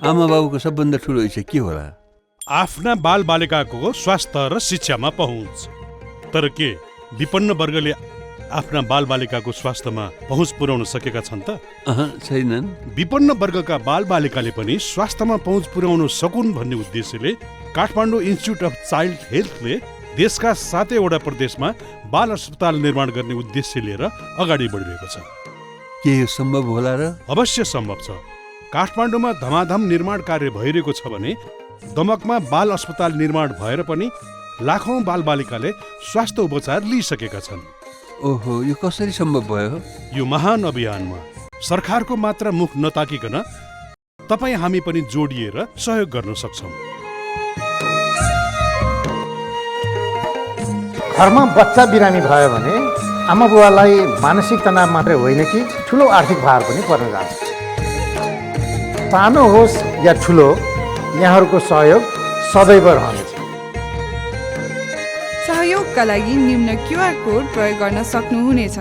आमा बाबुको सबभन्दा ठुलो इच्छा के होला? आफ्ना बालबालिकाको स्वास्थ्य र शिक्षामा पहुँच। तर के विपन्न वर्गले आफ्ना बालबालिकाको स्वास्थ्यमा पहुँच पुर्याउन सकेका छन् त? छैनन्। विपन्न वर्गका बालबालिकाले पनि स्वास्थ्यमा पहुँच पुर्याउन सकुन् भन्ने उद्देश्यले काठमाडौँ इन्स्टिच्युट अफ चाइल्ड हेल्थले देशका 7वटा प्रदेशमा बाल अस्पताल निर्माण गर्ने उद्देश्य लिएर अगाडि बढिरहेको छ। के यो सम्भव होला र? अवश्य सम्भव छ। काठमाडौँमा धमाधम निर्माण कार्य भइरहेको छ भने दमकमा बाल अस्पताल निर्माण भएर पनि लाखौं बालबालिकाले स्वास्थ्य उपचार लिइसकेका छन्। ओहो, यो कसरी सम्भव भयो? यो महान अभियानमा सरकारको मात्र मुख नताकिकन तपाईँ हामी पनि जोडिएर सहयोग गर्न सक्छौँ। घरमा बच्चा बिरामी भयो भने आमा बुवालाई मानसिक तनाव मात्रै होइन कि ठुलो आर्थिक भार पनि पर्न जान्छ। सानो होस् या ठुलो, यहाँहरूको सहयोग सदैव रहनेछ। सहयोगका लागि निम्न क्युआर कोड प्रयोग गर्न सक्नुहुनेछ।